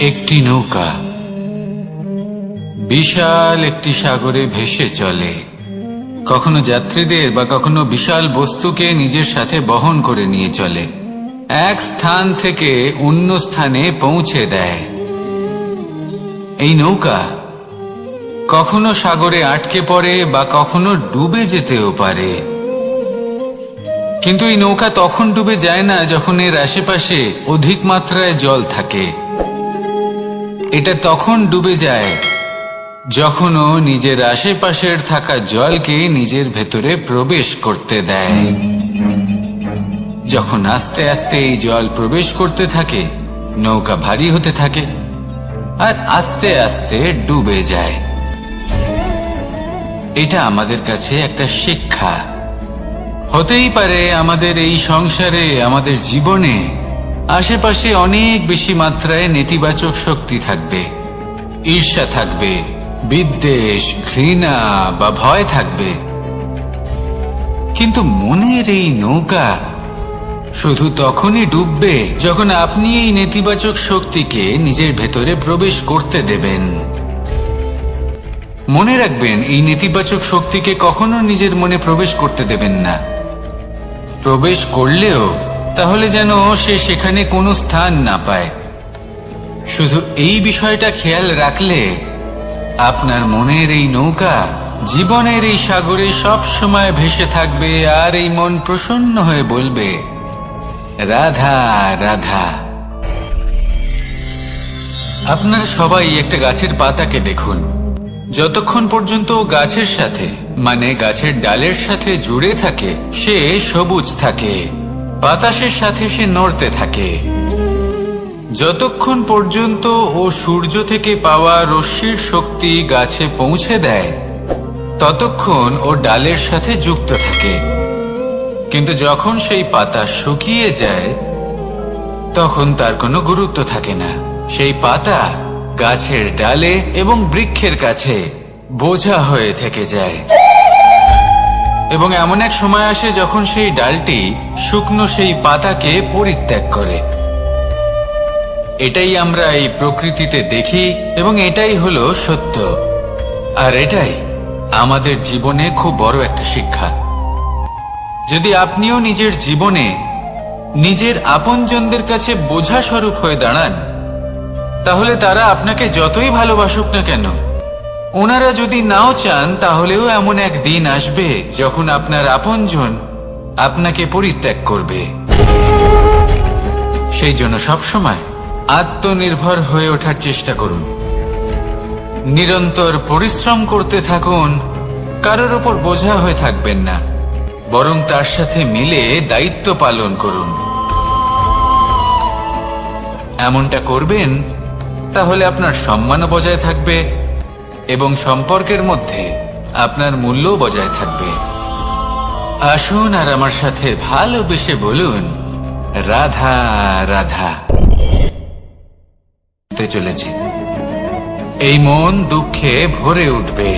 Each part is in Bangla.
একটি নৌকা বিশাল একটি সাগরে ভেসে চলে। কখনো যাত্রীদের বা কখনো বিশাল বস্তুকে নিজের সাথে বহন করে নিয়ে চলে, এক স্থান থেকে অন্য স্থানে পৌঁছে দেয়। এই নৌকা কখনো সাগরে আটকে পড়ে বা কখনো ডুবে যেতেও পারে, কিন্তু এই নৌকা তখন ডুবে যায় না যখন এর আশেপাশে অধিক মাত্রায় জল থাকে। এটা তখন ডুবে যায় যখন ও নিজের আশেপাশের থাকা জলকে নিজের ভেতরে প্রবেশ করতে দেয়। যখন আস্তে আস্তে এই জল প্রবেশ করতে থাকে, নৌকা ভারী হতে থাকে আর আস্তে আস্তে ডুবে যায়। এটা আমাদের কাছে একটা শিক্ষা। হতেই পারে আমাদের এই সংসারে, আমাদের জীবনে আশেপাশে অনেক বেশি মাত্রায় নেতিবাচক শক্তি থাকবে, ঈর্ষা থাকবে, বিদ্বেষ, ঘৃণা বা ভয় থাকবে, কিন্তু মনের এই নৌকা শুধু তখনই ডুববে যখন আপনি এই নেতিবাচক শক্তিকে নিজের ভেতরে প্রবেশ করতে দেবেন। মনে রাখবেন, এই নেতিবাচক শক্তিকে কখনো নিজের মনে প্রবেশ করতে দেবেন না। প্রবেশ করলেও তাহলে যেন সে সেখানে কোনো স্থান না পায়। শুধু এই বিষয়টা খেয়াল রাখলে আপনার মনের এই নৌকা জীবনের এই সাগরে সব সময় ভেসে থাকবে, আর এই মন প্রসন্ন হয়ে বলবে, রাধা রাধা। আপনারা সবাই একটা গাছের পাতাকে দেখুন। যতক্ষণ পর্যন্ত গাছের সাথে, মানে গাছের ডালের সাথে জুড়ে থাকে, সে সবুজ থাকে, বাতাসের সাথে সে নড়তে থাকে। যতক্ষণ পর্যন্ত ও সূর্য থেকে পাওয়া রশ্মির শক্তি গাছে পৌঁছে দেয়, ততক্ষণ ও ডালের সাথে যুক্ত থাকে। কিন্তু যখন সেই পাতা শুকিয়ে যায়, তখন তার কোনো গুরুত্ব থাকে না। সেই পাতা গাছের ডালে এবং বৃক্ষের কাছে বোঝা হয়ে থেকে যায়। এবং এমন এক সময় আসে যখন সেই ডালটি শুকনো সেই পাতাকে পরিত্যাগ করে। এটাই আমরা এই প্রকৃতিতে দেখি এবং এটাই হলো সত্য। আর এটাই আমাদের জীবনে খুব বড় একটা শিক্ষা। যদি আপনিও নিজের জীবনে নিজের আপনজনদের কাছে বোঝা স্বরূপ হয়ে দাঁড়ান, তাহলে তারা আপনাকে যতই ভালোবাসুক না কেন, ওনারা যদি নাও চান, তাহলেও এমন এক দিন আসবে যখন আপনার আপনজন আপনাকে পরিত্যাগ করবে। সেই জন্য সবসময় আত্মনির্ভর হয়ে ওঠার চেষ্টা করুন, নিরন্তর পরিশ্রম করতে থাকুন, কারোর উপর বোঝা হয়ে থাকবেন না, বরং তার সাথে মিলে দায়িত্ব পালন করুন। এমনটা করবেন, তাহলে আপনার সম্মানও বজায় থাকবে এবং সম্পর্কের মধ্যে আপনার মূল্যও বজায় থাকবে। আসুন আর আমার সাথে ভালোবেসে বলুন, রাধা রাধা। চলেছে এই মন দুঃখে ভরে উঠবে,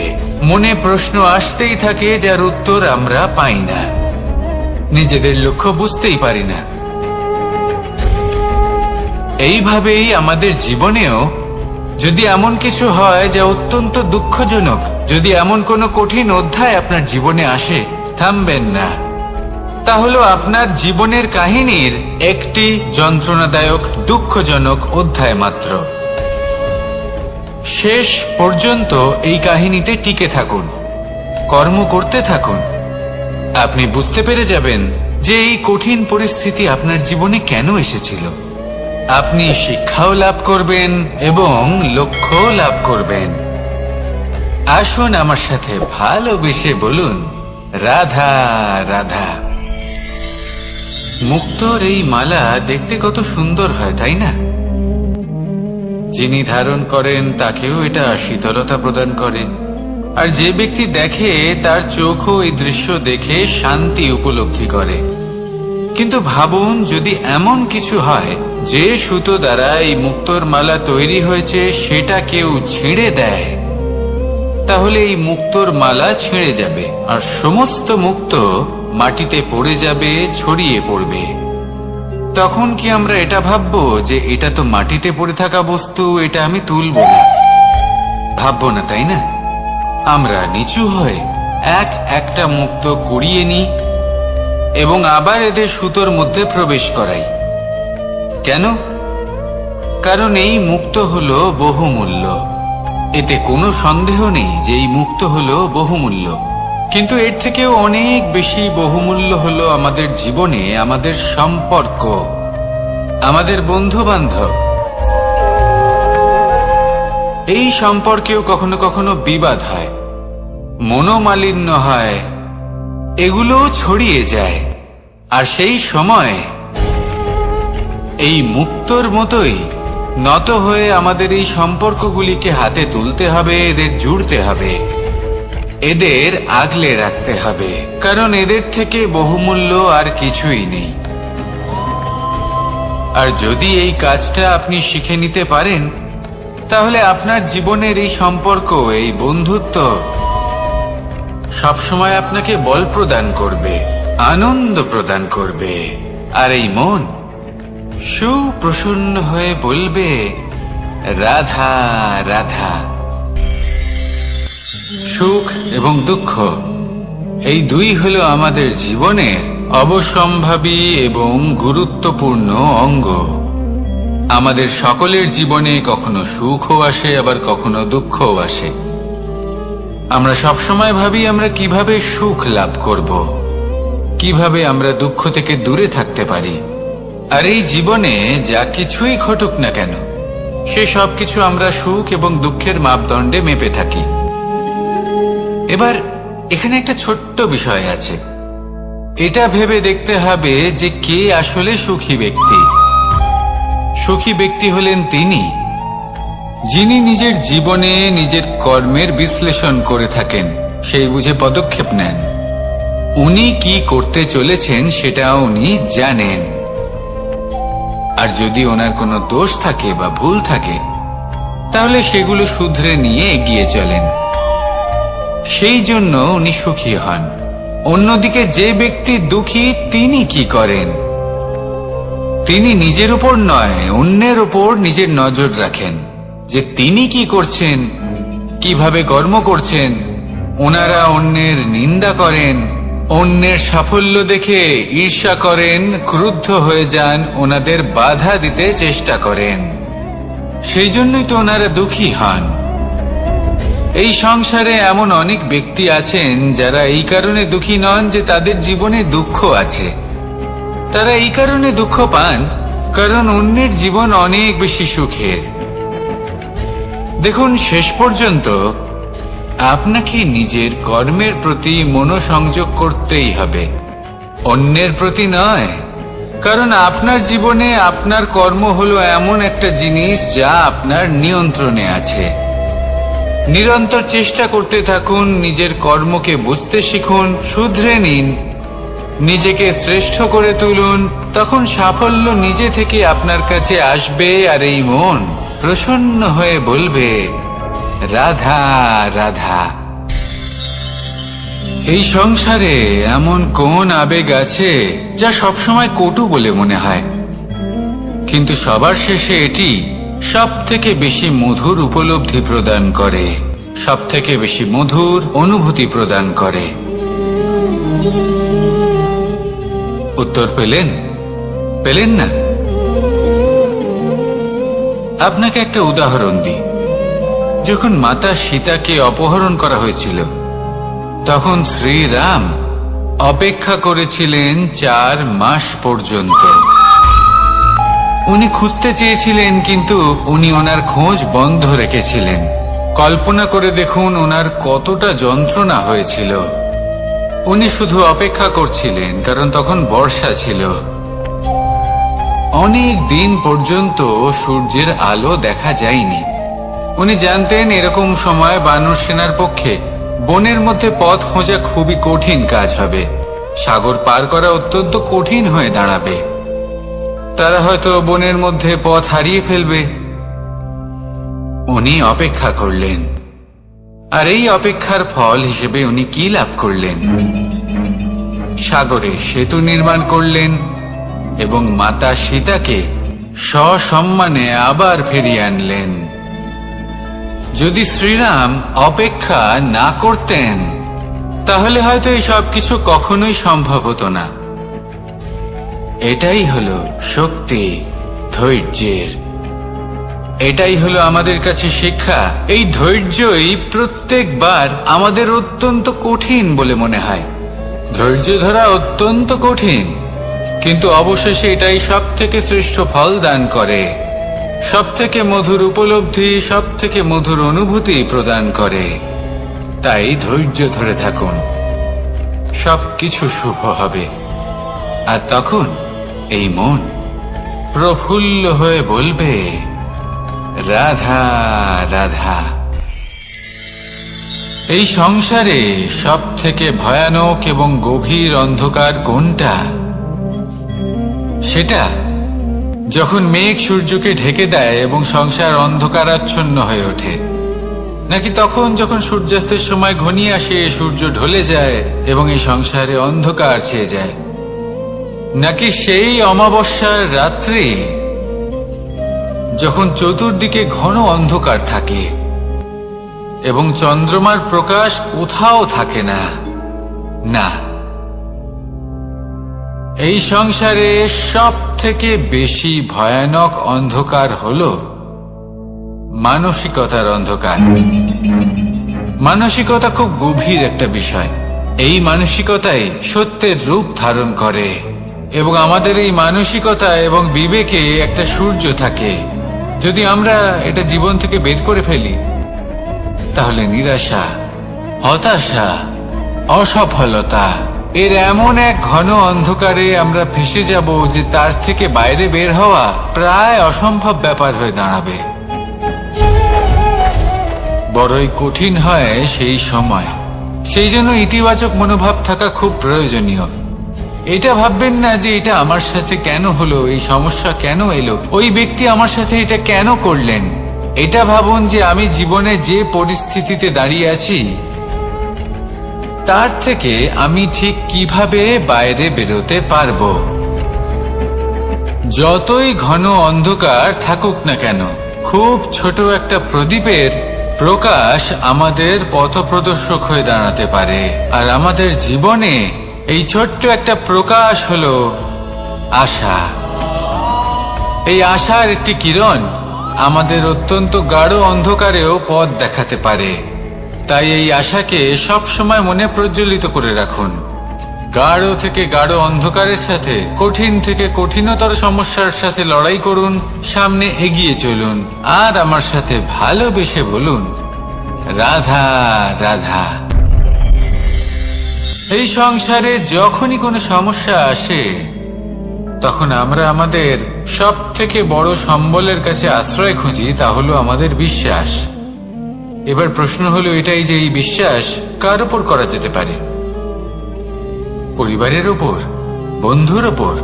মনে প্রশ্ন আসতেই থাকে যার উত্তর আমরা পাই না, নিজেদের লক্ষ্য বুঝতেই পারি না। এইভাবেই আমাদের জীবনেও যদি এমন কিছু হয় যা অত্যন্ত দুঃখজনক, যদি এমন কোনো কঠিন অধ্যায় আপনার জীবনে আসে, থামবেন না। তা হলো আপনার জীবনের কাহিনীর একটি যন্ত্রণাদায়ক, দুঃখজনক অধ্যায় মাত্র। শেষ পর্যন্ত এই কাহিনীতে টিকে থাকুন, কর্ম করতে থাকুন। আপনি বুঝতে পেরে যাবেন যে এই কঠিন পরিস্থিতি আপনার জীবনে কেন এসেছিল। আপনি শিক্ষাও লাভ করবেন এবং লক্ষ্যও লাভ করবেন। আসুন আমার সাথে ভালোবেসে বলুন, রাধা রাধা। মুক্তোর এই মালা দেখতে কত সুন্দর হয়, তাই না? যিনি ধারণ করেন তাকেও এটা শীতলতা প্রদান করে, আর যে ব্যক্তি দেখে তার চোখও এই দৃশ্য দেখে শান্তি উপলব্ধি করে। কিন্তু ভাবুন, যদি এমন কিছু হয় যে সুতো দ্বারা এই মুক্তোর মালা তৈরি হয়েছে সেটা কেউ ছিঁড়ে দেয়, তাহলে এই মুক্তোর মালা ছিঁড়ে যাবে আর সমস্ত মুক্তো মাটিতে পড়ে যাবে, ছড়িয়ে পড়বে। তখন কি আমরা এটা ভাববো যে এটা তো মাটিতে পড়ে থাকা বস্তু, এটা আমি তুলবো না? ভাববো না, তাই না? আমরা নিচু হয়ে একটা মুক্তো কুড়িয়ে নিই এবং আবার এদের সুতোর মধ্যে প্রবেশ করাই। কেন? কারণ এই মুক্তো হলো বহুমূল্য। এতে কোনো সন্দেহ নেই যে এই মুক্তো হলো বহুমূল্য। কিন্তু এর থেকেও অনেক বেশি বহুমূল্য হলো আমাদের জীবনে আমাদের সম্পর্ক, আমাদের বন্ধু বান্ধব। এই সম্পর্কেও কখনো কখনো বিবাদ হয়, মনোমালিন্য হয়, এগুলোও ছড়িয়ে যায়। আর সেই সময় এই মুক্তোর মতোই নত হয়ে আমাদের এই সম্পর্কগুলিকে হাতে তুলতে হবে, এদের জুড়তে হবে, এদের আগলে রাখতে হবে, কারণ এদের থেকে বহুমূল্য আর কিছুই নেই। আর যদি এই কাজটা আপনি শিখে নিতে পারেন, তাহলে আপনার জীবনের এই সম্পর্ক, এই বন্ধুত্ব সবসময় আপনাকে বল প্রদান করবে, আনন্দ প্রদান করবে। আর এই মন সুপ্রসন্ন হয়ে বলবে, রাধা রাধা। সুখ এবং দুঃখ এই দুই হলো আমাদের জীবনের অবশ্যম্ভাবী এবং গুরুত্বপূর্ণ অঙ্গ। আমাদের সকলের জীবনে কখনো সুখও আসে, আবার কখনো দুঃখও আসে। আমরা সবসময় ভাবি আমরা কিভাবে সুখ লাভ করব, কিভাবে আমরা দুঃখ থেকে দূরে থাকতে পারি। আর এই জীবনে যা কিছুই ঘটুক না কেন, সে সবকিছু আমরা সুখ এবং দুঃখের মাপদণ্ডে মেপে থাকি। এবার এখানে একটা ছোট্ট বিষয় আছে, এটা ভেবে দেখতে হবে যে কে আসলে সুখী ব্যক্তি। সুখী ব্যক্তি হলেন তিনি যিনি নিজের জীবনে নিজের কর্মের বিশ্লেষণ করে থাকেন, সেই বুঝে পদক্ষেপ নেন। উনি কি করতে চলেছেন সেটা উনি জানেন। আর যদি ওনার কোনো দোষ থাকে বা ভুল থাকে, তাহলে সেগুলো শুধরে নিয়ে এগিয়ে চলেন। সেই জন্য উনি সুখী হন। অন্যদিকে যে ব্যক্তি দুঃখী, তিনি কি করেন? তিনি নিজের উপর নয়, অন্যের উপর নিজের নজর রাখেন যে তিনি কি করছেন, কিভাবে কর্ম করছেন। ওনারা অন্যের নিন্দা করেন, অন্যের সাফল্য দেখে ঈর্ষা করেন, ক্রুদ্ধ হয়ে যান, ওনাদের বাধা দিতে চেষ্টা করেন। সেই জন্যই তো ওনারা দুঃখী হন। এই সংসারে এমন অনেক ব্যক্তি আছেন যারা এই কারণে দুঃখী নন যে তাদের জীবনে দুঃখ আছে। তারা এই কারণে দুঃখ পান কারণ অন্যের জীবন অনেক বেশি সুখের। দেখুন, শেষ পর্যন্ত আপনাকে নিজের কর্মের প্রতি মনোসংযোগ করতেই হবে, অন্যের প্রতি নয়। কারণ আপনার জীবনে আপনার কর্ম হলো এমন একটা জিনিস যা আপনার নিয়ন্ত্রণে আছে। নিরন্তর চেষ্টা করতে থাকুন, নিজের কর্মকে বুঝতে শিখুন, শুধরে নিন, নিজেকে শ্রেষ্ঠ করে তুলুন। তখন সাফল্য নিজে থেকে আপনার কাছে আসবে। আর এই মন প্রসন্ন হয়ে বলবে, রাধা রাধা। এই সংসারে এমন কোন আবেগ আছে যা সবসময় কটু বলে মনে হয়, কিন্তু সবার শেষে এটি সব থেকে বেশি মধুর উপলব্ধি প্রদান করে, সব থেকে বেশি মধুর অনুভূতি প্রদান করে। উত্তর পেলেন? পেলেন না? আপনাকে একটা উদাহরণ দিই। যখন মাতা সীতাকে অপহরণ করা হয়েছিল, তখন শ্রীরাম অপেক্ষা করেছিলেন 4 মাস পর্যন্ত। উনি খুঁজতে চেয়েছিলেন, কিন্তু উনি ওনার খোঁজ বন্ধ রেখেছিলেন। কল্পনা করে দেখুন ওনার কতটা যন্ত্রণা হয়েছিল। উনি শুধু অপেক্ষা করছিলেন, কারণ তখন বর্ষা ছিল। অনেক দিন পর্যন্ত সূর্যের আলো দেখা যায়নি। উনি জানতেন এরকম সময় বানর সেনার পক্ষে বনের মধ্যে পথ খোঁজা খুবই কঠিন কাজ হবে। সাগর পার করা অত্যন্ত কঠিন হয়ে দাঁড়াবে। তারা হয়তো বনের মধ্যে পথ হারিয়ে ফেলবে। উনি অপেক্ষা করলেন, আর এই অপেক্ষার ফল হিসেবে উনি কি লাভ করলেন? সাগরে সেতু নির্মাণ করলেন, এবং মাতা সীতাকে সসম্মানে আবার ফিরিয়ে আনলেন। যদি শ্রীরাম অপেক্ষা না করতেন তাহলে হয়তো এই সব কিছু কখনোই সম্ভব হতো না। এটাই হলো শক্তি ধৈর্যের। এটাই হলো আমাদের কাছে শিক্ষা। এই ধৈর্যই প্রত্যেকবার আমাদের অত্যন্ত কঠিন বলে মনে হয়। ধৈর্য ধরা অত্যন্ত কঠিন, কিন্তু অবশেষে এটাই সব থেকে শ্রেষ্ঠ ফল দান করে, সব থেকে মধুর উপলব্ধি, সব থেকে মধুর অনুভূতি প্রদান করে। তাই ধৈর্য ধরে থাকুন, সবকিছু শুভ হবে। আর তখন এই মন প্রফুল্ল হয়ে বলবে, রাধা রাধা। এই সংসারে সব থেকে ভয়ানক এবং গভীর অন্ধকার কোনটা? সেটা যখন মেঘ সূর্যকে ঢেকে দেয় এবং সংসার অন্ধকারাচ্ছন্ন হয়ে ওঠে, নাকি তখন যখন সূর্যাস্তের সময় ঘনিয়ে আসে, সূর্য ঢলে যায় এবং এই সংসারে অন্ধকার ছেয়ে যায়, নাকি সেই অমাবস্যার রাত্রি যখন চতুর্দিকে ঘন অন্ধকার থাকে এবং চন্দ্রমার প্রকাশ কোথাও থাকে না? না, এই সংসারে সব থেকে বেশি ভয়ানক অন্ধকার হলো মানসিকতার অন্ধকার। মানসিকতা খুব গভীর একটা বিষয়। এই মানসিকতাই সত্যের রূপ ধারণ করে এবং আমাদের এই মানসিকতা এবং বিবেকে একটা সূর্য থাকে। যদি আমরা এটা জীবন থেকে বের করে ফেলি তাহলে নিরাশা, হতাশা, অসফলতা এর এমন এক ঘন অন্ধকারে আমরা ফেঁসে যাব যে তার থেকে বাইরে বের হওয়া প্রায় অসম্ভব ব্যাপার হয়ে দাঁড়াবে। বড়ই কঠিন হয় সেই সময়। সেই জন্য ইতিবাচক মনোভাব থাকা খুব প্রয়োজনীয়। এটা ভাববেন না যে এটা আমার সাথে কেন হলো, এই সমস্যা কেন এলো, ওই ব্যক্তি আমার সাথে এটা কেন করলেন। এটা ভাবুন যে আমি জীবনে যে পরিস্থিতিতে দাঁড়িয়ে আছি তার থেকে আমি ঠিক কিভাবে বাইরে বেরোতে পারবো। যতই ঘন অন্ধকার থাকুক না কেন, খুব ছোট একটা প্রদীপের প্রকাশ আমাদের পথপ্রদর্শক হয়ে দাঁড়াতে পারে। আর আমাদের জীবনে এই ছোট্ট একটা প্রকাশ হলো আশা। এই আশার একটি কিরণ আমাদের অত্যন্ত গাঢ় অন্ধকারেও পথ দেখাতে পারে। তাই এই আশাকে সব সময় মনে প্রজ্বলিত করে রাখুন। গাঢ় থেকে গাঢ় অন্ধকারের সাথে, কঠিন থেকে কঠিনতর সমস্যার সাথে লড়াই করুন, সামনে এগিয়ে চলুন, আর আমার সাথে ভালোবেসে বলুন, রাধা রাধা। এই সংসারে যখনই কোনো সমস্যা আসে তখন আমরা আমাদের সব থেকে বড় সম্বলের কাছে আশ্রয় খুঁজি, তা হলো আমাদের বিশ্বাস। এবার প্রশ্ন হলো এটাই যে এই বিশ্বাস কার উপর করা যেতে পারে? পরিবারের উপর, বন্ধুর উপর,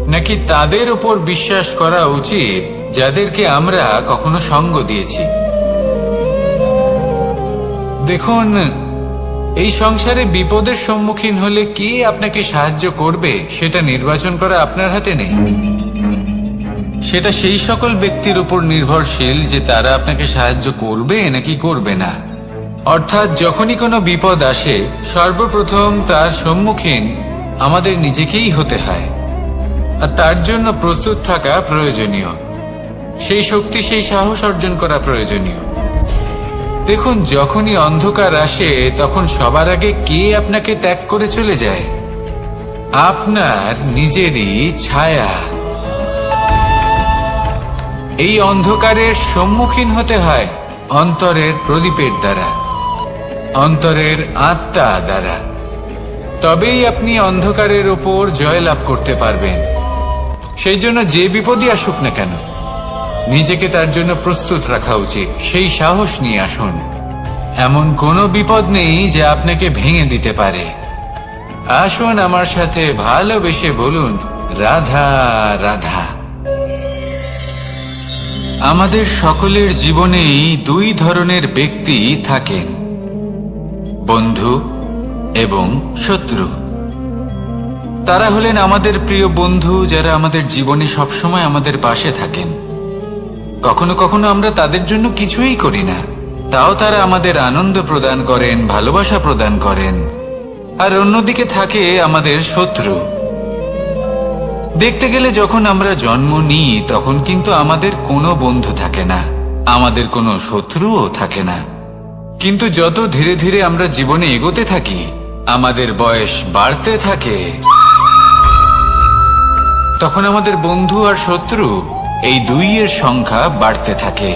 নাকি তাদের উপর বিশ্বাস করা উচিত যাদেরকে আমরা কখনো সঙ্গ দিয়েছি? দেখুন, এই সংসারে বিপদের সম্মুখীন হলে কে আপনাকে সাহায্য করবে সেটা নির্বাচন করা আপনার হাতে নেই। সেটা সেই সকল ব্যক্তির উপর নির্ভরশীল যে তারা আপনাকে সাহায্য করবে নাকি করবে না। অর্থাৎ যখনই কোনো বিপদ আসে সর্বপ্রথম তার সম্মুখীন আমাদের নিজেকেই হতে হয়, আর তার জন্য প্রস্তুত থাকা প্রয়োজনীয়। সেই শক্তি, সেই সাহস অর্জন করা প্রয়োজনীয়। দেখুন, যখনই অন্ধকার আসে তখন সবার আগে কে আপনাকে ত্যাগ করে চলে যায়? আপনার নিজেরই ছায়া। এই অন্ধকারের সম্মুখীন হতে হয় অন্তরের প্রদীপের দ্বারা, অন্তরের আত্মা দ্বারা। তবেই আপনি অন্ধকারের ওপর জয়লাভ করতে পারবেন। সেই জন্য যে বিপদই আসুক না কেন, নিজেকে তার জন্য প্রস্তুত রাখা উচিত। সেই সাহস নিয়ে আসুন। এমন কোনো বিপদ নেই যা আপনাকে ভেঙে দিতে পারে। আসুন আমার সাথে ভালোবেসে বলুন, রাধা রাধা। আমাদের সকলের জীবনেই দুই ধরনের ব্যক্তি থাকেন, বন্ধু এবং শত্রু। তারা হলেন আমাদের প্রিয় বন্ধু, যারা আমাদের জীবনে সবসময় আমাদের পাশে থাকেন। কখনো কখনো আমরা তাদের জন্য কিছুই করি না, তাও তারা আমাদের আনন্দ প্রদান করেন, ভালোবাসা প্রদান করেন। আর অন্যদিকে থাকে আমাদের শত্রু। দেখতে গেলে যখন আমরা জন্ম নিই তখন কিন্তু আমাদের কোনো বন্ধু থাকে না, আমাদের কোনো শত্রুও থাকে না। কিন্তু যত ধীরে ধীরে আমরা জীবনে এগোতে থাকি, আমাদের বয়স বাড়তে থাকে, তখন আমাদের বন্ধু আর শত্রু এই দুইয়ের সংখ্যা বাড়তে থাকে।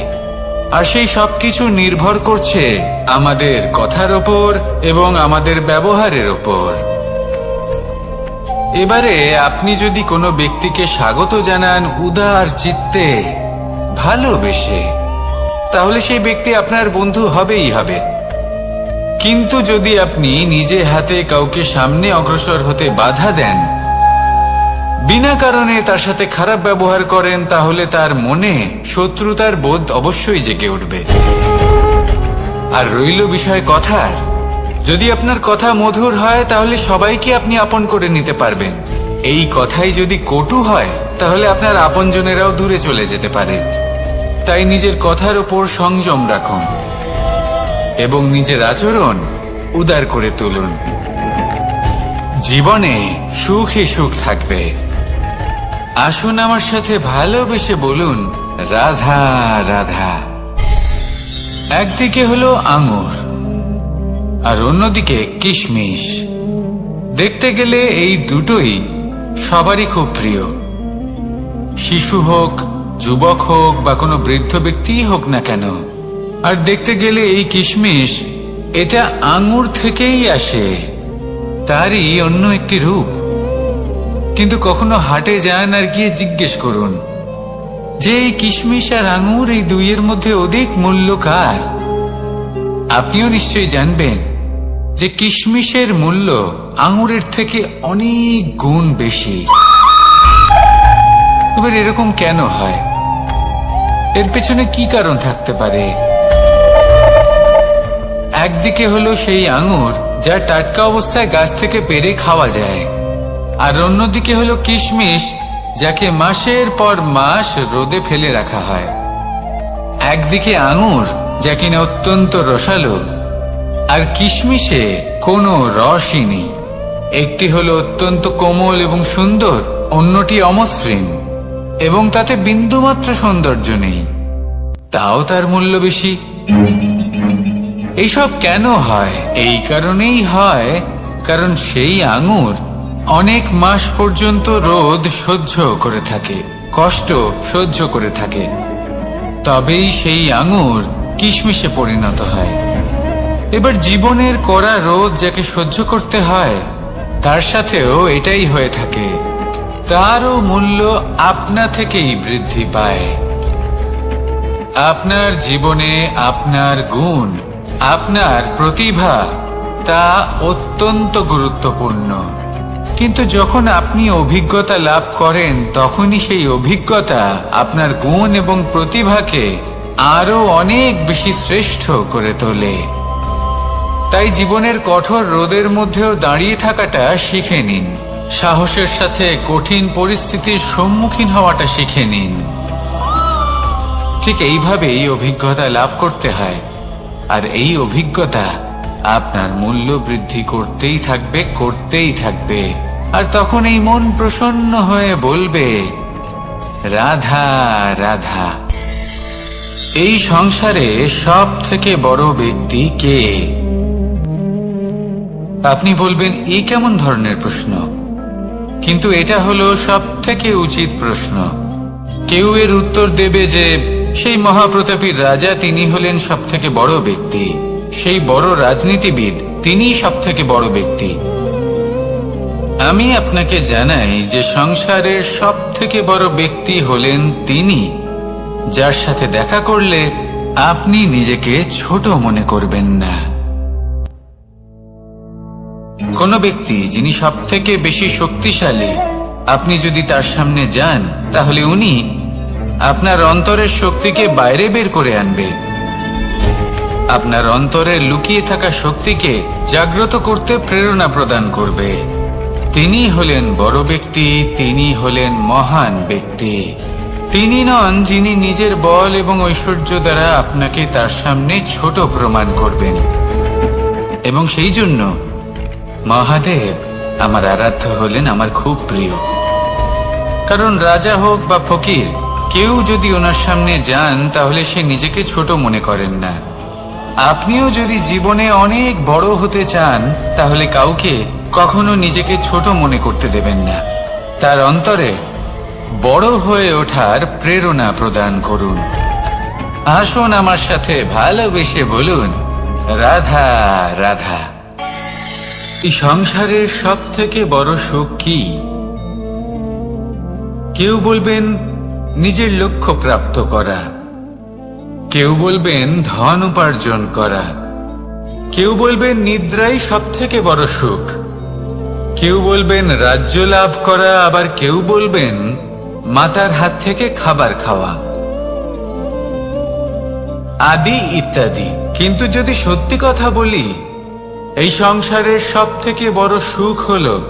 আর সেই সবকিছু নির্ভর করছে আমাদের কথার ওপর এবং আমাদের ব্যবহারের ওপর। এবারে আপনি যদি কোনো ব্যক্তিকে স্বাগত জানান উদার চিত্তে, ভালোবেসে, তাহলে সেই ব্যক্তি আপনার বন্ধু হবেই হবে। কিন্তু যদি আপনি নিজে হাতে কাউকে সামনে অগ্রসর হতে বাধা দেন, বিনা কারণে তার সাথে খারাপ ব্যবহার করেন, তাহলে তার মনে শত্রুতার বোধ অবশ্যই জেগে উঠবে। আর রইল বিষয় কথার, যদি আপনার কথা মধুর হয় তাহলে সবাইকে আপনি আপন করে নিতে পারবেন। এই কথাই যদি কটু হয় তাহলে আপনার আপনজনেরাও দূরে চলে যেতে পারে। তাই নিজের কথার ওপর সংযম রাখুন এবং নিজের আচরণ উদার করে তুলুন। জীবনে সুখই সুখ থাকবে। আসুন আমার সাথে ভালোবেসে বলুন, রাধা রাধা। একদিকে হলো আঙুর আর অন্যদিকে কিশমিশ। দেখতে গেলে এই দুটোই সবারই খুব প্রিয়। শিশু হোক, যুবক হোক বা কোনো বৃদ্ধ ব্যক্তিই হোক না কেন। আর দেখতে গেলে এই কিশমিশ, এটা আঙুর থেকেই আসে, তারই অন্য একটি রূপ। কিন্তু কখনো হাটে যান আর গিয়ে জিজ্ঞেস করুন যে এই কিশমিশ আর আঙুর, এই দুইয়ের মধ্যে অধিক মূল্য কার? আপনিও নিশ্চয়ই জানবেন যে কিশমিশের মূল্য আঙুরের থেকে অনেক গুণ বেশি। এবার এরকম কেন হয়? এর পেছনে কি কারণ থাকতে পারে? একদিকে হলো সেই আঙুর যা টাটকা অবস্থায় গাছ থেকে পেড়ে খাওয়া যায়, আর অন্যদিকে হলো কিশমিশ যাকে মাসের পর মাস রোদে ফেলে রাখা হয়। একদিকে আঙুর যা কিনা অত্যন্ত রসালো, আর কিশমিশে কোনো রসই নেই। একটি হলো অত্যন্ত কোমল এবং সুন্দর, অন্যটি অমসৃণ এবং তাতে বিন্দুমাত্র সৌন্দর্য নেই, তাও তার মূল্য বেশি। এইসব কেন হয়? এই কারণেই হয় কারণ সেই আঙুর অনেক মাস পর্যন্ত রোদ সহ্য করে থাকে, কষ্ট সহ্য করে থাকে, তবেই সেই আঙুর কিশমিশে পরিণত হয়। এবার জীবনের কড়া রোদ যাকে সহ্য করতে হয়, তার সাথেও এটাই হয়ে থাকে। তারও মূল্য আপনা থেকেই বৃদ্ধি পায়। আপনার জীবনে আপনার গুণ, আপনার প্রতিভা, তা অত্যন্ত গুরুত্বপূর্ণ। কিন্তু যখন আপনি অভিজ্ঞতা লাভ করেন, তখনই সেই অভিজ্ঞতা আপনার গুণ এবং প্রতিভাকে আরো অনেক বেশি শ্রেষ্ঠ করে তোলে। তাই জীবনের কঠোর রোদের মধ্যেও দাঁড়িয়ে থাকাটা শিখে নিন। সাহসের সাথে কঠিন পরিস্থিতির সম্মুখীন হওয়াটা শিখে নিন। ঠিক এইভাবেই অভিজ্ঞতা লাভ করতে হয়, আর এই অভিজ্ঞতা আপনার মূল্য বৃদ্ধি করতেই থাকবে, করতেই থাকবে। আর তখন এই মন প্রসন্ন হয়ে বলবে, রাধা রাধা। এই সংসারে সব থেকে বড় ব্যক্তি কে? আপনি বলবেন, এই কেমন ধরনের প্রশ্ন? কিন্তু এটা হলো সব থেকে উচিত প্রশ্ন। কেউ এর উত্তর দেবে যে সেই মহাপ্রতাপী রাজা, তিনি হলেন সব থেকে বড় ব্যক্তি। সেই বড় রাজনীতিবিদ, তিনিই সব থেকে বড় ব্যক্তি। আমি আপনাকে জানাই যে সংসারের সব থেকে বড় ব্যক্তি হলেন তিনি, যার সাথে দেখা করলে আপনি নিজেকে ছোট মনে করবেন না। কোন ব্যক্তি যিনি সব থেকে বেশি শক্তিশালী, আপনি যদি তার সামনে যান, তাহলে উনি আপনার অন্তরের শক্তিকে বাইরে বের করে আনবে। আপনার অন্তরে লুকিয়ে থাকা শক্তিকে জাগ্রত করতে প্রেরণা প্রদান করবে। তিনি হলেন বড় ব্যক্তি, তিনি হলেন মহান ব্যক্তি। তিনি নন যিনি নিজের বল এবং ঐশ্বর্য দ্বারা আপনাকে তার সামনে ছোট প্রমাণ করবেন। এবং সেই জন্য মহাদেব আমার আরাধ্য হলেন আমার খুব প্রিয়। কারণ রাজা হোক বা ফকির, কেউ যদি ওনার সামনে যান তাহলে সে নিজেকে ছোট মনে করেন না। আপনিও যদি জীবনে অনেক বড় হতে চান তাহলে কাউকে কখনো নিজেকে ছোট মনে করতে দেবেন না। তার অন্তরে বড় হয়ে ওঠার প্রেরণা প্রদান করুন। আসুন আমার সাথে ভালোবেসে বলুন, রাধা রাধা। এই সংসারের সব থেকে বড় সুখ কি? কেউ বলবেন নিজের লক্ষ্য প্রাপ্ত করা, কেউ বলবেন ধন উপার্জন করা, কেউ বলবেন নিদ্রাই সব থেকে বড় সুখ, কেউ বলবেন রাজ্য লাভ করা, আবার কেউ বলবেন মাতার হাত থেকে খাবার খাওয়া, আদি ইত্যাদি। কিন্তু যদি সত্যি কথা বলি, এই সংসারের সব থেকে বড় সুখ হল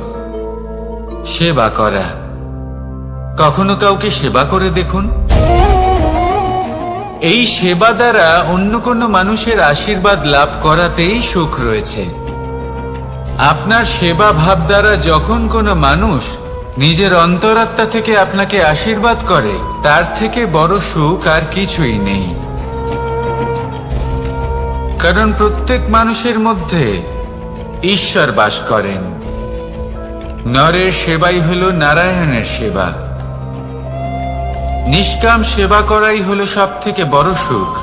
সেবা করা। কখনো কাউকে সেবা করে দেখুন। এই সেবা দ্বারা অন্য কোনো মানুষের আশীর্বাদ লাভ করাতেই সুখ রয়েছে। আপনার সেবা ভাব দ্বারা যখন কোনো মানুষ নিজের অন্তরাত্মা থেকে আপনাকে আশীর্বাদ করে, তার থেকে বড় সুখ আর কিছুই নেই। কারণ প্রত্যেক মানুষের মধ্যে ঈশ্বর বাস করেন। নরের সেবাই হল নারায়ণের সেবা। নিষ্কাম সেবা করাই হলো সব থেকে বড় সুখ।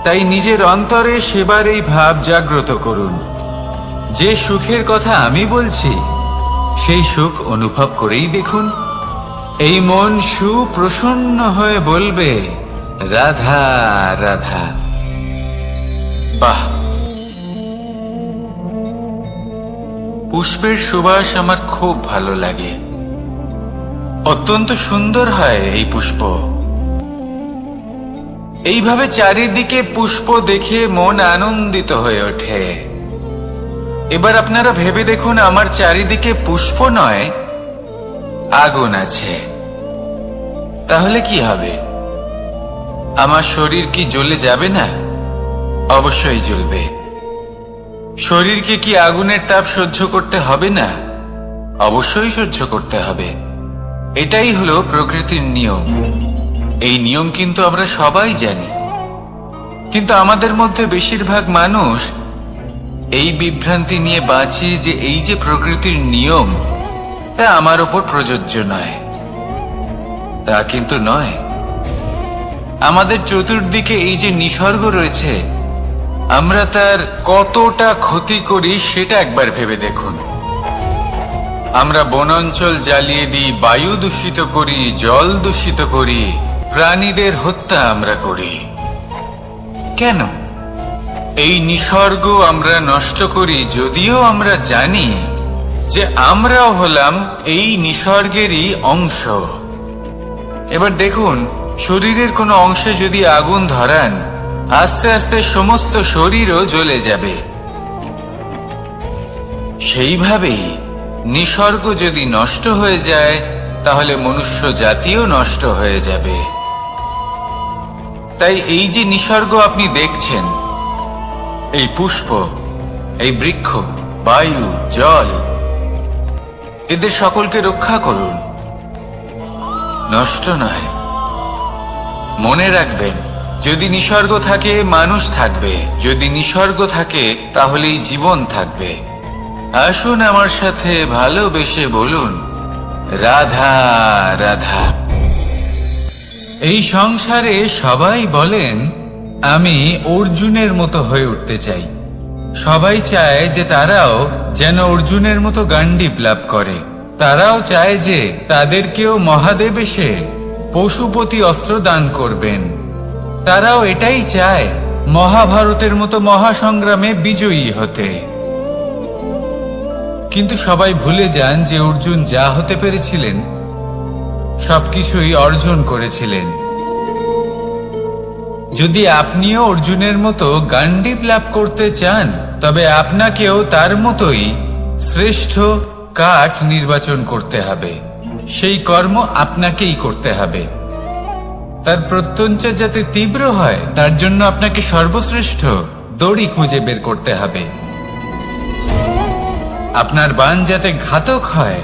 তাই নিজের অন্তরে সেবার এই ভাব জাগ্রত করুন। যে সুখের কথা আমি বলছি, সেই সুখ অনুভব করেই দেখুন। এই মন সুপ্রসন্ন হয়ে বলবে, রাধা রাধা। বাহ! পুষ্পের সুবাস আমার খুব ভালো লাগে। অত্যন্ত সুন্দর হয় এই পুষ্প। এইভাবে চারিদিকে পুষ্প দেখে মন আনন্দিত হয়ে ওঠে। এবার আপনারা ভেবে দেখুন, আমার চারিদিকে পুষ্প নয়, আগুন আছে। তাহলে কি হবে? আমার শরীর কি জ্বলে যাবে না? অবশ্যই জ্বলবে। শরীরকে কি আগুনের তাপ সহ্য করতে হবে না? অবশ্যই সহ্য করতে হবে। এটাই হলো প্রকৃতির নিয়ম। এই নিয়ম কিন্তু আমরা সবাই জানি, কিন্তু আমাদের মধ্যে বেশিরভাগ মানুষ এই বিভ্রান্তি নিয়ে বাঁচি যে এই যে প্রকৃতির নিয়ম, তা আমার ওপর প্রযোজ্য নয়। তা কিন্তু নয়। আমাদের চতুর্দিকে এই যে নিসর্গ রয়েছে, আমরা তার কতটা ক্ষতি করি সেটা একবার ভেবে দেখুন। আমরা বনাঞ্চল জ্বালিয়ে দিই, বায়ু দূষিত করি, জল দূষিত করি, প্রাণীদের হত্যা আমরা করি। কেন? এই নিসর্গ আমরা নষ্ট করি, যদিও আমরা জানি যে আমরাও হলাম এই নিসর্গেরই অংশ। এবার দেখুন, শরীরের কোনো অংশে যদি আগুন ধরান, আস্তে আস্তে সমস্ত শরীরও জ্বলে যাবে। সেইভাবেই নিসর্গ যদি নষ্ট হয়ে যায়, তাহলে মনুষ্য জাতিও নষ্ট হয়ে যাবে। তাই এই যে নিসর্গ আপনি দেখছেন, এই পুষ্প, এই বৃক্ষ, বায়ু, জল, এদের সকলকে রক্ষা করুন, নষ্ট নয়। মনে রাখবেন, যদি নিসর্গ থাকে মানুষ থাকবে, যদি নিসর্গ থাকে তাহলেই জীবন থাকবে। আসুন আমার সাথে ভালোবেসে বলুন, রাধা রাধা। এই সংসারে সবাই বলেন আমি অর্জুনের মতো হয়ে উঠতে চাই। সবাই চায় যে তারাও যেন অর্জুনের মতো গান্ডীব লাভ করে। তারাও চায় যে তাদেরকেও মহাদেব এসে পশুপতি অস্ত্র দান করবেন। তারাও এটাই চায় মহাভারতের মতো মহাসংগ্রামে বিজয়ী হতে। কিন্তু সবাই ভুলে যান যে অর্জুন যা হতে পেরেছিলেন সবকিছুই অর্জন করেছিলেন। যদি আপনিও অর্জুনের মতো গান্ডীব লাভ করতে চান, তবে আপনাকেও তার মতোই শ্রেষ্ঠ কাঠ নির্বাচন করতে হবে, সেই কর্ম আপনাকেই করতে হবে। তার প্রত্যঞ্চা যাতে তীব্র হয় তার জন্য আপনাকে সর্বশ্রেষ্ঠ দড়ি খুঁজে বের করতে হবে। আপনার বাণ যাতে ঘাতক হয়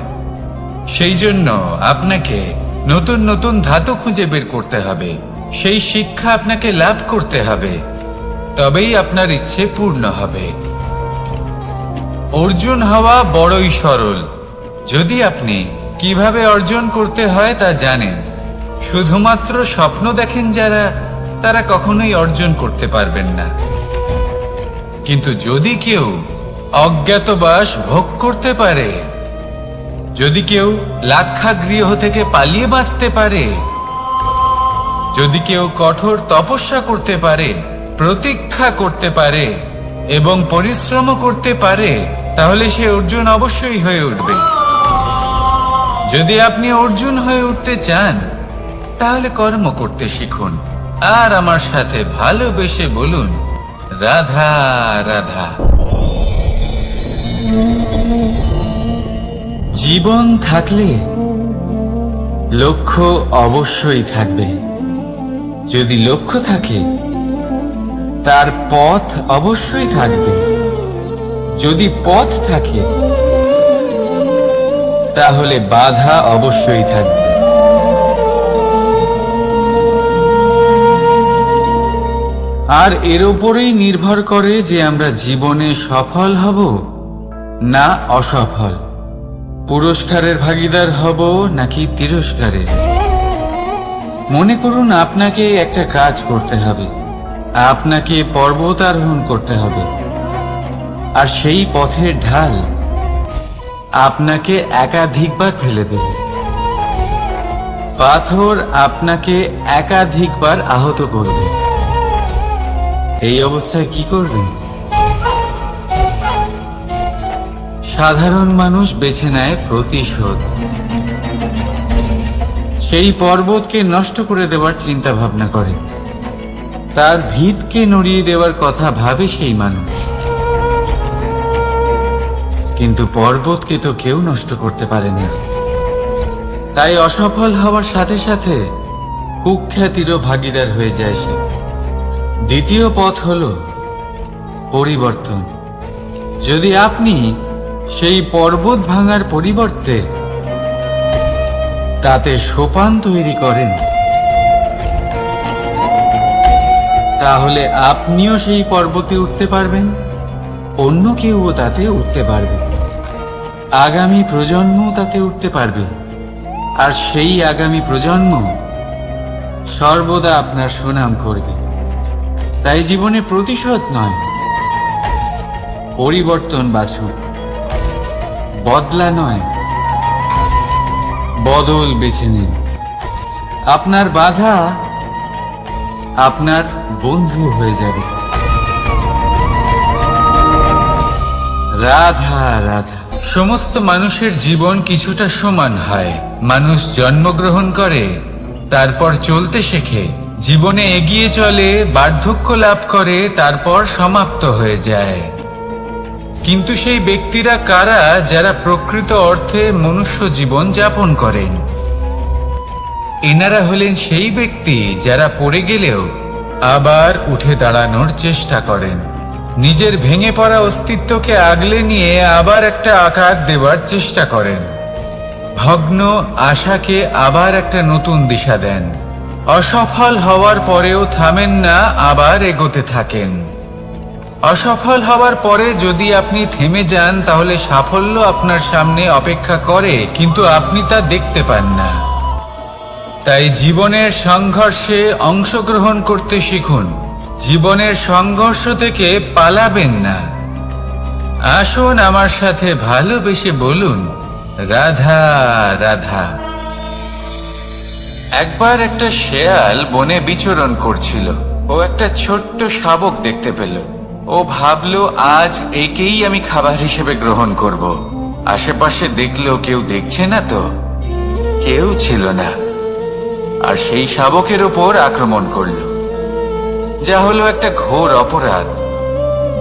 সেই জন্য আপনাকে নতুন নতুন ধাতু খুঁজে বের করতে হবে, সেই শিক্ষা আপনাকে লাভ করতে হবে, তবেই আপনার ইচ্ছে পূর্ণ হবে। অর্জুন হওয়া বড়ই সরল, যদি আপনি কিভাবে অর্জন করতে হয় তা জানেন। শুধুমাত্র স্বপ্ন দেখেন যারা, তারা কখনোই অর্জন করতে পারবেন না। কিন্তু যদি কেউ অজ্ঞাতবাস ভোগ করতে পারে, যদি কেউ লাক্ষাগৃহ থেকে পালিয়ে বাঁচতে পারে, যদি কেউ কঠোর তপস্যা করতে পারে, প্রতীক্ষা করতে পারে এবং পরিশ্রম করতে পারে, তাহলে সে অর্জুন অবশ্যই হয়ে উঠবে। যদি আপনি অর্জুন হয়ে উঠতে চান তাহলে কর্ম করতে শিখুন আর আমার সাথে ভালোবেসে বলুন, রাধা রাধা। জীবন থাকলে লক্ষ্য অবশ্যই থাকবে। যদি লক্ষ্য থাকে তার পথ অবশ্যই থাকবে। যদি পথ থাকে তাহলে বাধা অবশ্যই থাকবে। আর এর উপরেই নির্ভর করে যে আমরা জীবনে সফল হব না অসফল, পুরস্কারের ভাগীদার হব নাকি তিরস্কারের। মনে করুন আপনাকে একটা কাজ করতে হবে, আপনাকে পর্বত আরোহণ করতে হবে, আর সেই পথের ঢাল আপনাকে একাধিকবার ফেলে দেবে। পাথর আপনাকে একাধিকবার আহত করবে। এই অবস্থায় কি করবেন? সাধারণ মানুষ বেছে নেয় প্রতিশোধ। সেই পর্বতকে নষ্ট করে দেওয়ার চিন্তা ভাবনা করে, তার ভিতকে নড়িয়ে দেওয়ার কথা ভাবে সেই মানুষ। কিন্তু পর্বতকে তো কেউ নষ্ট করতে পারে না। তাই অসফল হওয়ার সাথে সাথে কুখ্যাতিরও ভাগীদার হয়ে যায় সে। দ্বিতীয় পথ হল পরিবর্তন। যদি আপনি সেই পর্বত ভাঙার পরিবর্তে তাতে সোপান তৈরি করেন, তাহলে আপনিও সেই পর্বতে উঠতে পারবেন, অন্য কেউও তাতে উঠতে পারবে, আগামী প্রজন্ম তাতে উঠতে পারবে, আর সেই আগামী প্রজন্ম সর্বদা আপনার সুনাম করবে। তাই জীবনে প্রতিশোধ নয়, পরিবর্তন বাছুন। বদলা নয়, বদল বেছে নিন। আপনার বাধা আপনার বন্ধু হয়ে যাবে। রাধা রাধা। সমস্ত মানুষের জীবন কিছুটা সমান হয়। মানুষ জন্মগ্রহণ করে, তারপর চলতে শেখে, জীবনে এগিয়ে চলে, বার্ধক্য লাভ করে, তারপর সমাপ্ত হয়ে যায়। কিন্তু সেই ব্যক্তিরা কারা যারা প্রকৃত অর্থে মনুষ্য জীবন যাপন করেন? এনারা হলেন সেই ব্যক্তি যারা পড়ে গেলেও আবার উঠে দাঁড়ানোর চেষ্টা করেন, নিজের ভেঙে পড়া অস্তিত্বকে আগলে নিয়ে আবার একটা আকার দেওয়ার চেষ্টা করেন, ভগ্ন আশাকে আবার একটা নতুন দিশা দেন। অসফল হওয়ার পরেও থামেন না, আবার এগোতে থাকেন। অসফল হওয়ার পরে যদি আপনি থেমে যান তাহলে সাফল্য আপনার সামনে অপেক্ষা করে, কিন্তু আপনি তা দেখতে পান না। তাই জীবনের সংঘর্ষে অংশগ্রহণ করতে শিখুন। জীবনের সংঘর্ষ থেকে পালাবেন না। আসুন আমার সাথে ভালোবেসে বলুন, রাধা রাধা। একবার একটা শেয়াল বনে বিচরণ করছিল। ও একটা ছোট্ট শাবক দেখতে পেল। ও ভাবলো, আজ একেই আমি খাবার হিসেবে গ্রহণ করব। আশেপাশে দেখলো কেউ দেখছে না তো, কেউ ছিল না, আর সেই শাবকের ওপর আক্রমণ করল, যা হলো একটা ঘোর অপরাধ।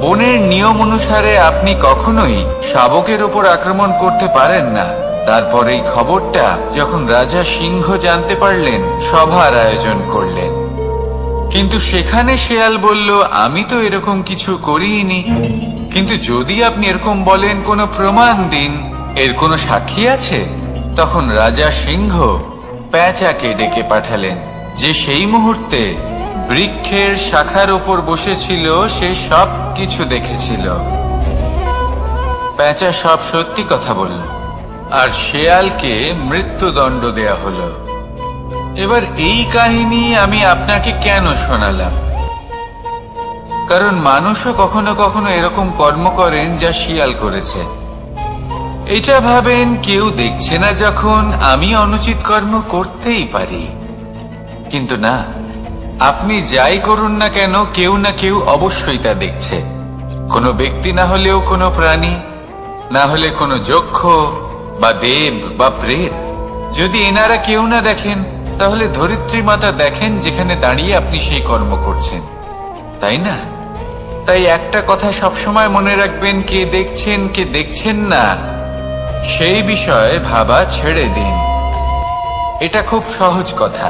বনের নিয়ম অনুসারে আপনি কখনোই শাবকের উপর আক্রমণ করতে পারেন না। তারপর এই খবরটা যখন রাজা সিংহ জানতে পারলেন, সভার আয়োজন করলেন। কিন্তু সেখানে শেয়াল বলল, আমি তো এরকম কিছু করিনি। কিন্তু যদি আপনি এরকম বলেন, কোনো প্রমাণ দিন, এর কোনো সাক্ষী আছে? তখন রাজা সিংহ পেঁচাকে ডেকে পাঠালেন, যে সেই মুহূর্তে বৃক্ষের শাখার ওপর বসেছিল, সে সব কিছু দেখেছিল। পেঁচা সব সত্যি কথা বলল, আর শেয়ালকে মৃত্যুদণ্ড দেয়া হলো। এবার এই কাহিনী আমি আপনাকে কেন শোনালাম? কারণ মানুষও কখনো কখনো এরকম কর্ম করেন যা শিয়াল করেছে। এটা ভাবেন কেউ দেখছে না, যখন আমি অনুচিত কর্ম করতেই পারি। কিন্তু না, আপনি যাই করুন না কেন, কেউ না কেউ অবশ্যই তা দেখছে। কোনো ব্যক্তি না হলেও কোনো প্রাণী, না হলে কোনো যক্ষ বা দেব বা প্রেত। যদি এনারা কেউ না দেখেন, তাহলে ধরিত্রী মাতা দেখেন, যেখানে দাঁড়িয়ে আপনি সেই কর্ম করছেন, তাই না? তাই একটা কথা সবসময় মনে রাখবেন, কে দেখছেন কে দেখছেন না সেই বিষয়ে ভাবা ছেড়ে দিন। এটা খুব সহজ কথা।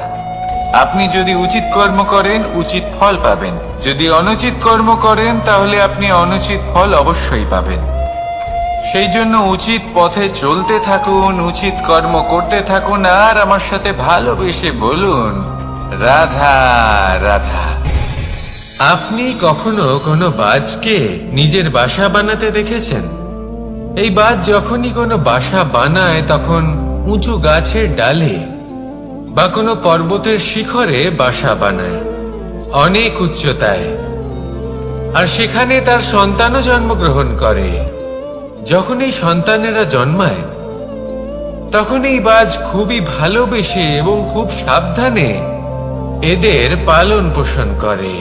আপনি যদি উচিত কর্ম করেন, উচিত ফল পাবেন। যদি অনুচিত কর্ম করেন, তাহলে আপনি অনুচিত ফল অবশ্যই পাবেন। সেই জন্য উচিত পথে চলতে থাকুন, উচিত কর্ম করতে থাকুন, আর আমার সাথে ভালোবেসে বলুন, রাধা রাধা। আপনি কখনো কোনো বাজকে নিজের বাসা বানাতে দেখেছেন? এই বাজ যখনই কোনো বাসা বানায়, তখন উঁচু গাছের ডালে বা কোনো পর্বতের শিখরে বাসা বানায়, অনেক উচ্চতায়। আর সেখানে তার সন্তানও জন্মগ্রহণ করে। যখন এই সন্তানেরা জন্মায়, তখন এই বাজ খুবই ভালোবেসে এবং খুব সাবধানে এদের পালন পোষণ করে।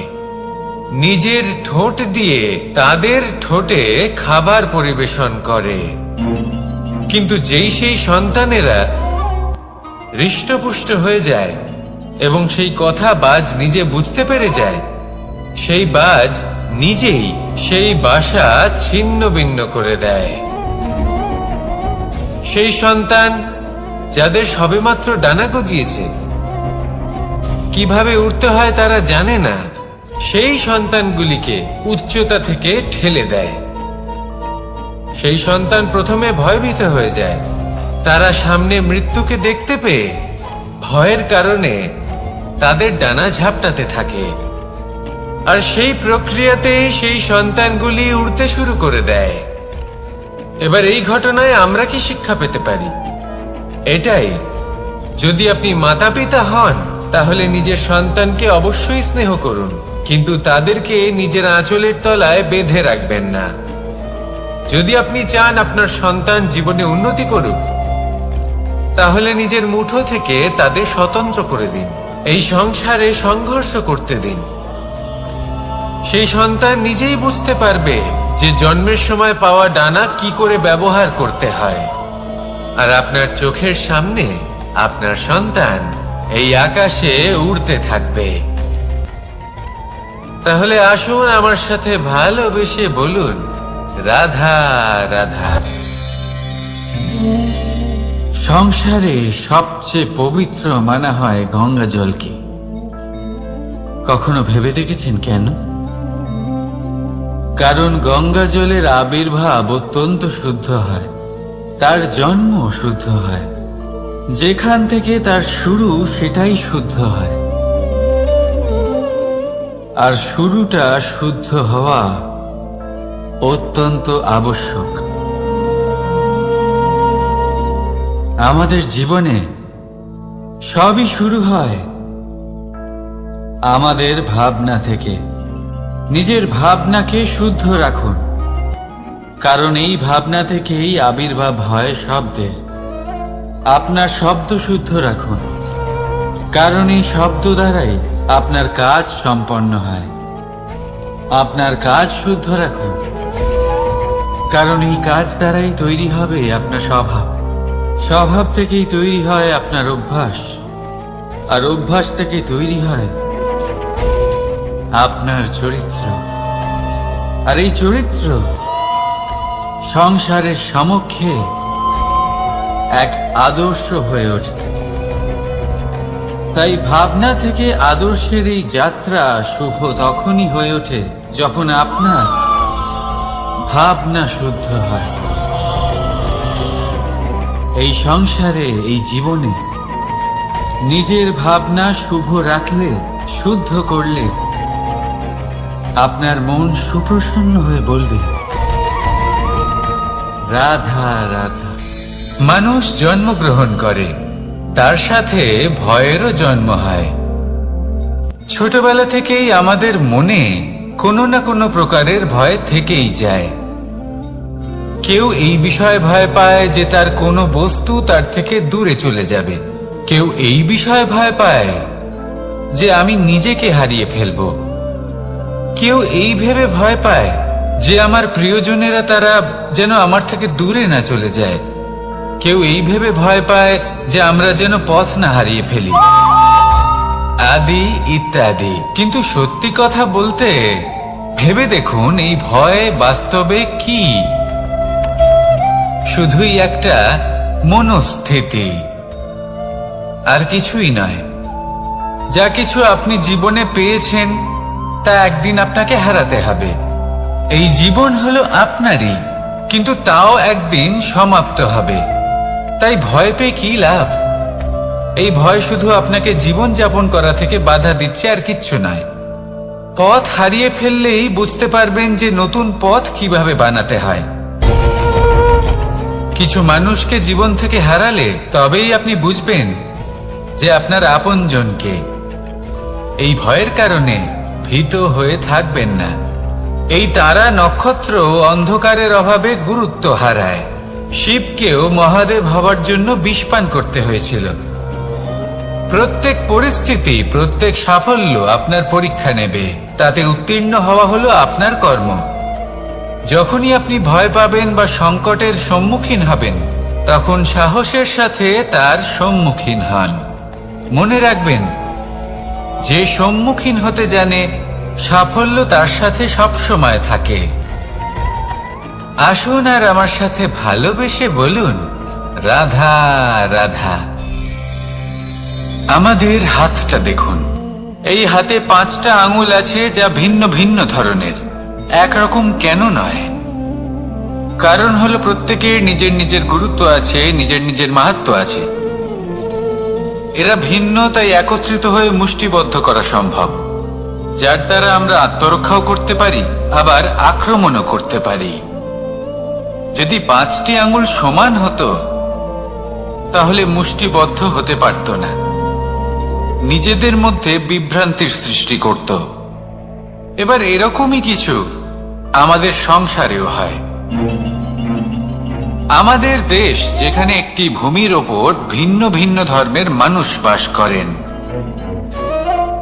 নিজের ঠোঁট দিয়ে তাদের ঠোঁটে খাবার পরিবেশন করে। কিন্তু যেই সেই সন্তানেরা হৃষ্টপুষ্ট হয়ে যায় এবং সেই কথা বাজ নিজে বুঝতে পেরে যায়, সেই বাজ নিজেই সেই বাসা ছিন্ন ভিন্ন করে দেয়। সেই সন্তান যাদের সবেমাত্র ডানা গজিয়েছে, কিভাবে উঠতে হয় তারা জানে না, সেই সন্তানগুলিকে উচ্চতা থেকে ঠেলে দেয়। সেই সন্তান প্রথমে ভয়ভীত হয়ে যায়। তারা সামনে মৃত্যুকে দেখতে পেয়ে ভয়ের কারণে তাদের ডানা ঝাপটাতে থাকে। আর সেই প্রক্রিয়াতেই সেই সন্তানগুলি উড়তে শুরু করে দেয়। এবার এই ঘটনায় আমরা কি শিক্ষা পেতে পারি? এটাই, যদি আপনি মাতা পিতা হন, তাহলে নিজের সন্তানকে অবশ্যই স্নেহ করুন, কিন্তু তাদেরকে নিজের আঁচলের তলায় বেঁধে রাখবেন না। যদি আপনি চান আপনার সন্তান জীবনে উন্নতি করুক, তাহলে নিজের মুঠো থেকে তাদের স্বতন্ত্র করে দিন। এই সংসারে সংঘর্ষ করতে দিন। সেই সন্তান নিজেই বুঝতে পারবে যে জন্মের সময় পাওয়া ডানা কি করে ব্যবহার করতে হয়। আর আপনার চোখের সামনে আপনার সন্তান এই আকাশে উড়তে থাকবে। তাহলে আসুন আমার সাথে ভালোবেসে বলুন, রাধা রাধা। সংসারে সবচেয়ে পবিত্র মানা হয় গঙ্গা জলকে। কখনো ভেবে দেখেছেন কেন? কারণ গঙ্গা জলের আবির্ভাব অত্যন্ত শুদ্ধ হয়, তার জন্ম শুদ্ধ হয়, যেখান থেকে তার শুরু সেটাই শুদ্ধ হয়। আর শুরুটা শুদ্ধ হওয়া অত্যন্ত আবশ্যক। আমাদের জীবনে সবই শুরু হয় আমাদের ভাবনা থেকে। নিজের ভাবনাকে শুদ্ধ রাখুন, কারণ এই ভাবনা থেকেই আবির্ভাব হয় শব্দের। আপনার শব্দ শুদ্ধ রাখুন, কারণ এই শব্দ দ্বারাই আপনার কাজ সম্পন্ন হয়। আপনার কাজ শুদ্ধ রাখুন, কারণ এই কাজ দ্বারাই তৈরি হবে আপনার স্বভাব। স্বভাব থেকেই তৈরি হয় আপনার অভ্যাস, আর অভ্যাস থেকে তৈরি হয় আপনার চরিত্র। আর এই চরিত্র সংসারের সমক্ষে এক আদর্শ হয়ে ওঠে। তাই ভাবনা থেকে আদর্শের এই যাত্রা শুভ তখনই হয়ে ওঠে যখন আপনার ভাবনা শুদ্ধ হয়। এই সংসারে, এই জীবনে নিজের ভাবনা শুভ রাখলে, শুদ্ধ করলে আপনার মন সুপ্রসন্ন হয়ে বলবে, রাধা রাধা। মানুষ জন্মগ্রহণ করে, তার সাথে ভয়েরও জন্ম হয়। ছোটবেলা থেকেই আমাদের মনে কোনো না কোনো প্রকারের ভয় থেকেই যায়। কেউ এই বিষয়ে ভয় পায় যে তার কোনো বস্তু তার থেকে দূরে চলে যাবে। কেউ এই বিষয়ে ভয় পায় যে আমি নিজেকে হারিয়ে ফেলব। কেউ এই ভেবে ভয় পায় যে আমার প্রিয়জনেরা তারা যেন আমার থেকে দূরে না চলে যায়। কেউ এই ভেবে ভয় পায় যে আমরা যেন পথ না হারিয়ে ফেলি, আদি ইত্যাদি। কিন্তু সত্যি কথা বলতে ভেবে দেখুন, এই ভয় বাস্তবে কি? শুধুই একটা মনস্থিতি, আর কিছুই নয়। যা কিছু আপনি জীবনে পেয়েছেন তা একদিন আপনাকে হারাতে হবে। এই জীবন হলো আপনারই, কিন্তু তাও একদিন সমাপ্ত হবে। তাই ভয় পেয়ে কি লাভ? এই ভয় শুধু আপনাকে জীবন যাপন করা থেকে বাধা দিচ্ছে, আর কিচ্ছু নয়। পথ হারিয়ে ফেললেই বুঝতে পারবেন যে নতুন পথ কিভাবে বানাতে হয়। কিছু মানুষকে জীবন থেকে হারালে তবেই আপনি বুঝবেন যে আপনার আপনজনকে। এই ভয়ের কারণে ভীত হয়ে থাকবেন না। এই তারা নক্ষত্র অন্ধকারের অভাবে গুরুত্ব হারায়। শিবকেও মহাদেব হবার জন্য বিষপান করতে হয়েছিল। প্রত্যেক পরিস্থিতি, প্রত্যেক সাফল্য আপনার পরীক্ষা নেবে। তাতে উত্তীর্ণ হওয়া হলো আপনার কর্ম। যখনই আপনি ভয় পাবেন বা সংকটের সম্মুখীন হবেন, তখন সাহসের সাথে তার সম্মুখীন হন। মনে রাখবেন, যে সম্মুখীন হতে জানে, সাফল্য তার সাথে সবসময় থাকে। আসুন আর আমার সাথে ভালোবেসে বলুন, রাধা রাধা। আমাদের হাতটা দেখুন। এই হাতে 5টা আঙুল আছে, যা ভিন্ন ভিন্ন ধরনের। একরকম কেন নয়? কারণ হলো প্রত্যেকের নিজের নিজের গুরুত্ব আছে, নিজের নিজের মাহাত্ম্য আছে। এরা ভিন্ন, তাই একত্রিত হয়ে মুষ্টিবদ্ধ করা সম্ভব, যার দ্বারা আমরা আত্মরক্ষাও করতে পারি, আবার আক্রমণও করতে পারি। যদি 5টি আঙুল সমান হতো তাহলে মুষ্টিবদ্ধ হতে পারত না, নিজেদের মধ্যে বিভ্রান্তির সৃষ্টি করত। এবার এরকমই কিছু আমাদের সংসারেও হয়। আমাদের দেশ, যেখানে একটি ভূমির ওপর ভিন্ন ভিন্ন ধর্মের মানুষ বাস করেন,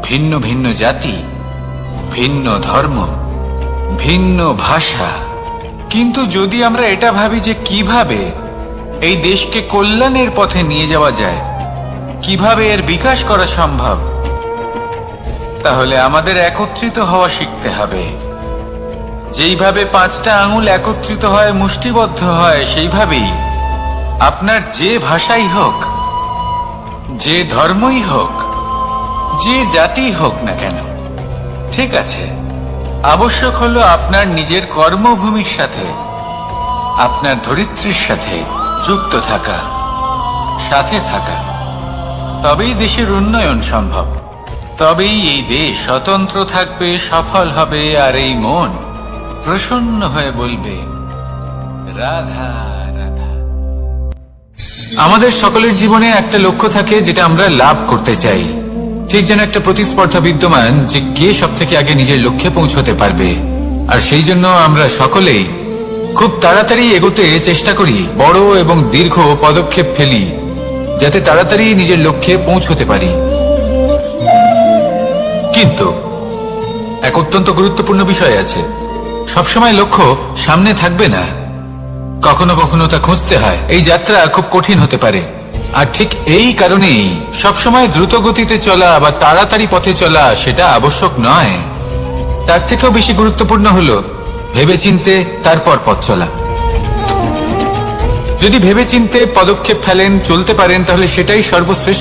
ভিন্ন ভিন্ন জাতি, ভিন্ন ধর্ম, ভিন্ন ভাষা। কিন্তু যদি আমরা এটা ভাবি যে কিভাবে এই দেশকে কল্যাণের পথে নিয়ে যাওয়া যায়, কিভাবে এর বিকাশ করা সম্ভব, তাহলে আমাদের একত্রিত হওয়া শিখতে হবে। যেইভাবে 5টা আঙুল একত্রিত হয়, মুষ্টিবদ্ধ হয়, সেইভাবেই আপনার যে ভাষাই হোক, যে ধর্মই হোক, যে জাতি হোক না কেন, ঠিক আছে, আবশ্যক হলো আপনার নিজের কর্মভূমির সাথে, আপনার ধরিত্রীর সাথে যুক্ত থাকা, সাথে থাকা। তবেই দেশের উন্নয়ন সম্ভব। তবেই এই দেশ স্বতন্ত্র থাকবে, সফল হবে, আর এই মন প্রসন্ন হয়ে বলবে, রাধা রাধা। আমাদের সকলের জীবনে একটা লক্ষ্য থাকে যেটা আমরা লাভ করতে চাই। ঠিক যেন একটা প্রতিস্পর্ধা বিদ্যমান যে কে সব থেকে আগে নিজের লক্ষ্যে পৌঁছতে পারবে। আর সেই জন্য আমরা সকলেই খুব তাড়াতাড়ি এগোতে চেষ্টা করি, বড় এবং দীর্ঘ পদক্ষেপ ফেলি, যাতে তাড়াতাড়ি নিজের লক্ষ্যে পৌঁছতে পারি। কিন্তু এক অত্যন্ত গুরুত্বপূর্ণ বিষয় আছে। সবসময় লক্ষ্য সামনে থাকবে না, কখনো কখনো তা খুঁজতে হয়। এই যাত্রা খুব কঠিন হতে পারে। আর ঠিক এই কারণেই সবসময় দ্রুত গতিতে চলা বা তাড়াতাড়ি পথে চলা সেটা আবশ্যক নয়। তার থেকেও বেশি গুরুত্বপূর্ণ হলো ভেবেচিন্তে তারপর পথ চলা। যদি ভেবেচিন্তে পদক্ষেপ ফেলেন, চলতে পারেন, তাহলে সেটাই সর্বশ্রেষ্ঠ